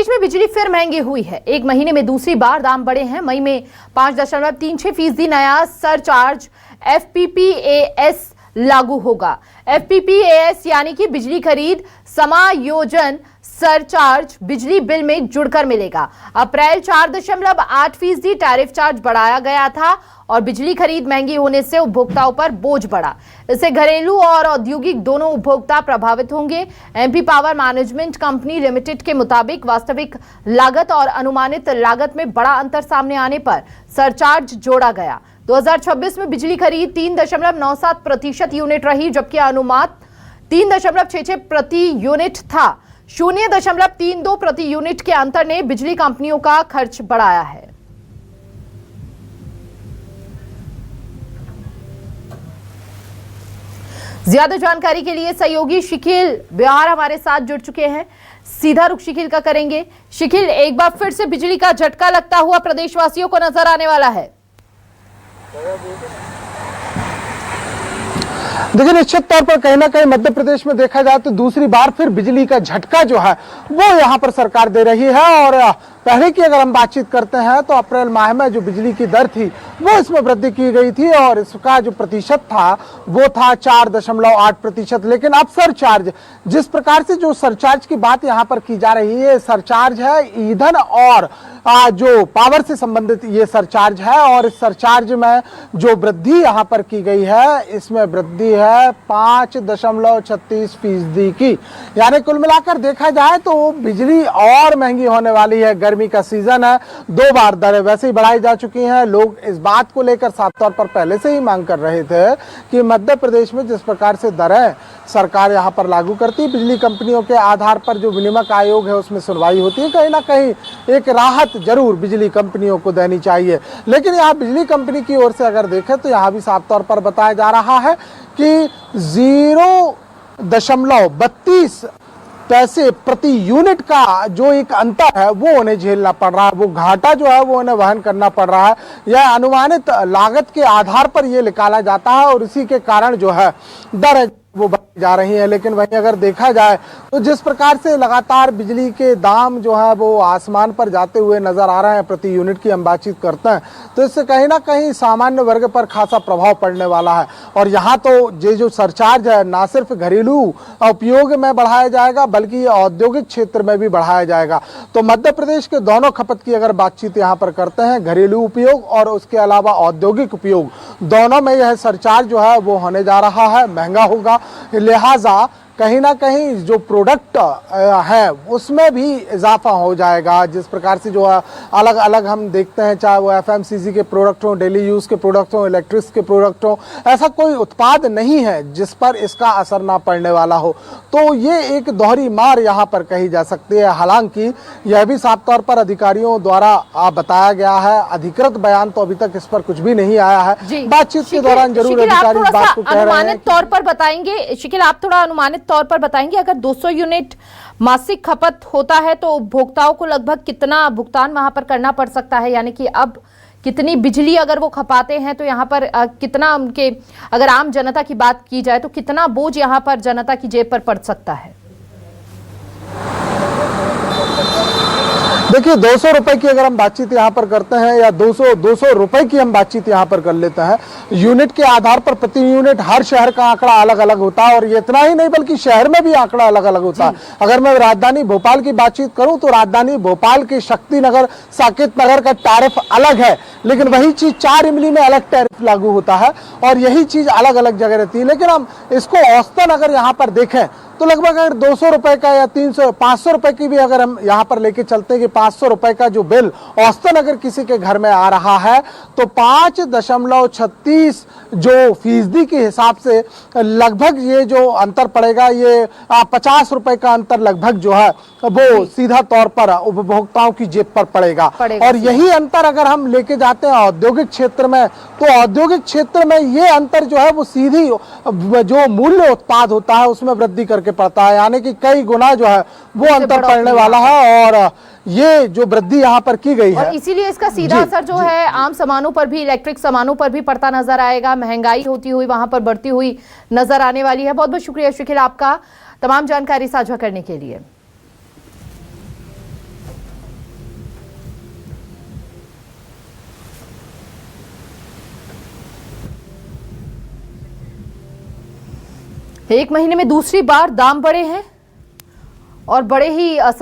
बीच में बिजली फिर महंगी हुई है। एक महीने में दूसरी बार दाम बढ़े हैं। मई में 5.36% नया सरचार्ज FPPAS लागू होगा। FPPAS यानी कि बिजली खरीद समायोजन सरचार्ज बिजली बिल में जुड़कर मिलेगा। अप्रैल 4.8% टैरिफ चार्ज बढ़ाया गया था और बिजली खरीद महंगी होने से उपभोक्ताओं पर बोझ बढ़ा। इससे घरेलू और औद्योगिक दोनों उपभोक्ता प्रभावित होंगे। MP power management company limited के मुताबिक वास्तविक लागत और अनुमानित लागत में बड़ा अंतर सामने आने पर सरचार्ज जोड़ा गया। 2026 में बिजली खरीद 3.97% यूनिट रही, जबकि अनुमात 3.66 प्रति यूनिट था। 0.32 प्रति यूनिट के अंतर ने बिजली कंपनियों का खर्च बढ़ाया है। ज्यादा जानकारी के लिए सहयोगी शिखिल बिहार हमारे साथ जुड़ चुके हैं। सीधा रुख शिखिल का करेंगे। शिखिल, एक बार फिर से बिजली का झटका लगता हुआ प्रदेशवासियों को नजर आने वाला है। देखिए, निश्चित तौर पर कहीं ना कहीं मध्य प्रदेश में देखा जाए तो दूसरी बार फिर बिजली का झटका जो है वो यहाँ पर सरकार दे रही है। और पहले की अगर हम बातचीत करते हैं तो अप्रैल माह में जो बिजली की दर थी वो इसमें वृद्धि की गई थी और इसका जो प्रतिशत था वो था 4.8%। लेकिन अब सरचार्ज, जिस प्रकार से जो सरचार्ज की बात यहाँ पर की जा रही है, सरचार्ज है ईंधन और जो पावर से संबंधित ये सरचार्ज है। और इस सरचार्ज में जो वृद्धि यहाँ पर की गई है, इसमें वृद्धि है 5.36% की। यानी कुल मिलाकर देखा जाए तो बिजली और महंगी होने वाली है। गर्मी का सीजन है, 2 बार दरें वैसे ही बढ़ाई जा चुकी हैं। लोग इस बात को लेकर साफ तौर पर पहले से ही मांग कर रहे थे कि मध्य प्रदेश में जिस प्रकार से दरें सरकार यहाँ पर लागू करती है, बिजली कंपनियों के आधार पर जो विनियामक आयोग है उसमें सुनवाई होती है, कहीं ना कहीं एक राहत जरूर बिजली कंपनियों को देनी चाहिए। लेकिन यहाँ बिजली कंपनी की ओर से अगर देखें तो यहाँ भी साफ तौर पर बताया जा रहा है कि 0.32 पैसे प्रति यूनिट का जो एक अंतर है वो उन्हें झेलना पड़ रहा है। वो घाटा जो है वो उन्हें वहन करना पड़ रहा है। यह अनुमानित लागत के आधार पर ये निकाला जाता है और इसी के कारण जो है दर वो बढ़ जा रही है। लेकिन वहीं अगर देखा जाए तो जिस प्रकार से लगातार बिजली के दाम जो है वो आसमान पर जाते हुए नजर आ रहे हैं, प्रति यूनिट की हम बातचीत करते हैं तो इससे कहीं ना कहीं सामान्य वर्ग पर खासा प्रभाव पड़ने वाला है। और यहाँ तो ये जो सरचार्ज है ना सिर्फ घरेलू उपयोग में बढ़ाया जाएगा बल्कि औद्योगिक क्षेत्र में भी बढ़ाया जाएगा। तो मध्य प्रदेश के दोनों खपत की अगर बातचीत यहाँ पर करते हैं, घरेलू उपयोग और उसके अलावा औद्योगिक उपयोग, दोनों में यह सरचार्ज जो है वो होने जा रहा है, महंगा होगा। लिहाजा कहीं ना कहीं जो प्रोडक्ट है उसमें भी इजाफा हो जाएगा। जिस प्रकार से जो अलग अलग हम देखते हैं, चाहे वो FMCG के प्रोडक्ट हो, डेली यूज के प्रोडक्ट हो, इलेक्ट्रिक्स के प्रोडक्ट हो, ऐसा कोई उत्पाद नहीं है जिस पर इसका असर ना पड़ने वाला हो। तो ये एक दोहरी मार यहाँ पर कही जा सकती है। हालांकि यह भी साफ तौर पर अधिकारियों द्वारा बताया गया है, अधिकृत बयान तो अभी तक इस पर कुछ भी नहीं आया है। बातचीत के दौरान जरूर अधिकारी इस बात को कह रहे हैं। तौर पर बताएंगे शिखिल, आप थोड़ा अनुमानित तौर पर बताएंगे, अगर 200 यूनिट मासिक खपत होता है तो उपभोक्ताओं को लगभग कितना भुगतान वहां पर करना पड़ सकता है? यानी कि अब कितनी बिजली अगर वो खपाते हैं तो यहाँ पर कितना उनके, अगर आम जनता की बात की जाए तो कितना बोझ यहाँ पर जनता की जेब पर पड़ सकता है? देखिए, 200 रुपए की अगर हम बातचीत यहाँ पर करते हैं या 200 रुपए की हम बातचीत यहाँ पर कर लेते हैं, यूनिट के आधार पर प्रति यूनिट हर शहर का आंकड़ा अलग अलग होता है। और ये इतना ही नहीं बल्कि शहर में भी आंकड़ा अलग अलग होता है। अगर मैं राजधानी भोपाल की बातचीत करूं तो राजधानी भोपाल के शक्ति नगर, साकेत नगर का टैरिफ अलग है, लेकिन वही चीज 4 इमली में अलग टैरिफ लागू होता है और यही चीज अलग अलग जगह रहती है। लेकिन हम इसको औसतन अगर यहाँ पर देखें तो लगभग अगर 200 रुपए का या 300 500 रुपए की भी अगर हम यहाँ पर लेके चलते हैं कि 500 रुपए का जो बिल औसतन अगर किसी के घर में आ रहा है तो 5.36 जो फीसदी के हिसाब से लगभग ये जो अंतर पड़ेगा, ये 50 रुपए का अंतर लगभग जो है वो सीधा तौर पर उपभोक्ताओं की जेब पर पड़ेगा। और यही अंतर अगर हम लेके जाते हैं औद्योगिक क्षेत्र में तो औद्योगिक क्षेत्र में ये अंतर जो है वो सीधी जो मूल्य उत्पाद होता है उसमें वृद्धि करके पड़ता है। यानी कि कई गुना जो है वो अंतर पड़ने वाला है और ये जो वृद्धि यहाँ पर की गई है, इसीलिए इसका सीधा असर जो है आम सामानों पर भी, इलेक्ट्रिक सामानों पर भी पड़ता नजर आएगा। महंगाई होती हुई वहां पर बढ़ती हुई नजर आने वाली है। बहुत बहुत शुक्रिया शिखिल आपका तमाम जानकारी साझा करने के लिए। एक महीने में दूसरी बार दाम बढ़े हैं और बड़े ही असर